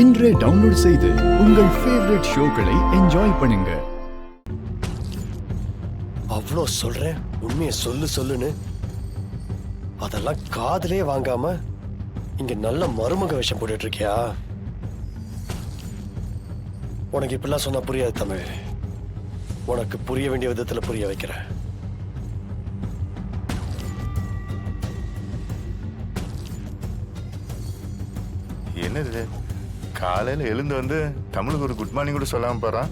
இன்றே டவுன்லோட் செய்து உங்கள் ஃபேவரட் ஷோக்களை என்ஜாய் பண்ணுங்க. அவ்வளோ சொல்றேன், உண்மையை சொல்லுன்னு அதெல்லாம் காதலே வாங்காம இங்க நல்ல மருமக வேஷம் போட்டுட்டு இருக்கியா? உனக்கு இப்பெல்லாம் சொன்னா புரியாது தமிழ். உனக்கு புரிய வேண்டிய விதத்துல புரிய வைக்கிறேன். என்னது காலையில எழுந்து வந்து தமிழுக்கு ஒரு குட் மார்னிங் கூட சொல்லாம போறான்.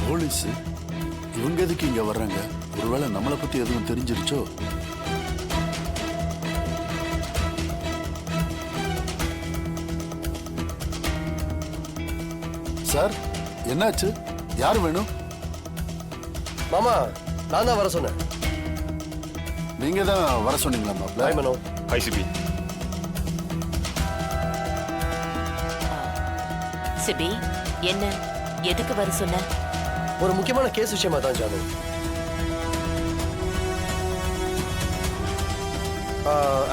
போலீஸ் இவங்க எதுக்கு இங்க வர்றாங்க? ஒருவேளை நம்மளை பத்தி எதுவும் தெரிஞ்சிருச்சோ? சார் என்னாச்சு? யார் வேணும்? மாமா, நான் தான் வர சொன்னேன். நீங்க தான் வர சொன்னீங்களா மாப்ள? ஹாய் மனோ. ஹாய் சிபி. சிபி, என்ன எதுக்கு வர சொன்ன? ஒரு முக்கியமான கேஸ் விஷயமா தான் ஜானு.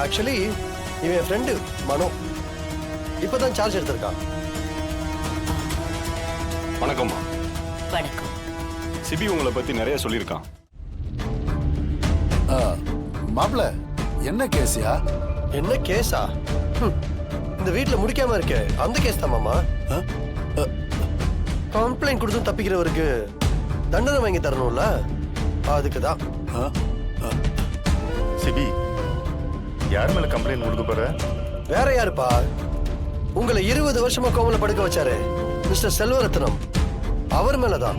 ஆக்சுவலி இவன் என் ஃப்ரெண்டு மனோ. இப்பதான் சார்ஜ் எடுத்திருக்கான். வணக்கம்மா. வணக்கம். சிபி உங்களை பத்தி நிறைய சொல்லியிருக்கான். மாப்ள என்ன கேஸியா? என்ன கேஸா? இந்த வீட்டுல முடிக்காம இருக்கே அந்த கேஸ் தான் மாமா. கம்ப்ளைண்ட் கொடுத்து தப்பிக்கிறவருக்கு தண்டனை வாங்கி தரணும்ல, அதுக்குதான். சிபி, யார் மேல கம்ப்ளைண்ட் கொடுக்க போற? வேற யாருப்பா? உங்களை 20 வருஷமா கோமல படுக்க வச்சாரு மிஸ்டர் செல்வரத்னம், அவர் மேலதான்.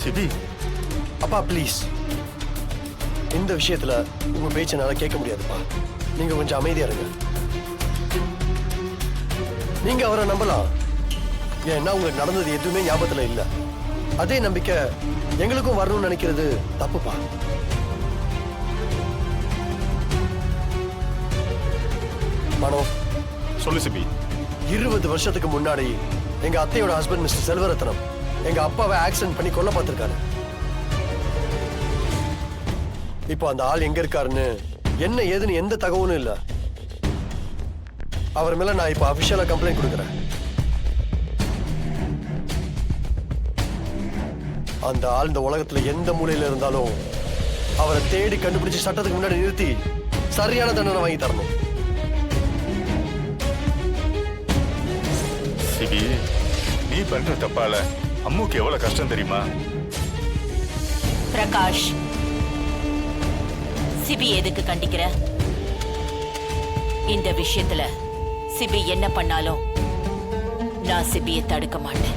சிபி, அப்பா ப்ளீஸ், இந்த விஷயத்துல உங்க பேச்சனால கேட்க முடியாதுப்பா. நீங்க கொஞ்சம் அமைதியா இருங்க. நீங்க அவரை நம்பலாம், ஏன்னா உங்களுக்கு நடந்தது எதுவுமே ஞாபகத்துல இல்ல. அதே நம்பிக்கை எங்களுக்கும் வரணும்னு நினைக்கிறது தப்புப்பா. மனோ, சொல்லு சிபி. 20 வருஷத்துக்கு முன்னாடி எங்க அத்தையோட ஹஸ்பண்ட் மிஸ்டர் செல்வரத்னம் எங்க அப்பாவை ஆக்சிடென்ட் பண்ணி கொல்ல பார்த்திருக்காரு. இப்போ அந்த ஆள் எங்க இருக்காருன்னு என்ன ஏதுன்னு எந்த தகவலும் இல்ல. அவர் மேல நான் இப்போ அபிஷியலா கம்ப்ளைண்ட் கொடுக்குறேன். அந்த ஆள் இந்த உலகத்துல எந்த மூலையில இருந்தாலும் அவரை தேடி கண்டுபிடிச்சு சட்டத்துக்கு முன்னாடி நிறுத்தி சரியான தண்டனை வாங்கி தரணும். சிபி, நீ பண்ற தப்பால அம்முக்கு எவ்வளவு கஷ்டம் தெரியுமா? பிரகாஷ், சிபி எதுக்கு கண்டிக்கிற? இந்த விஷயத்துல சிபி என்ன பண்ணாலும் நான் சிபியை தடுக்க மாட்டேன்.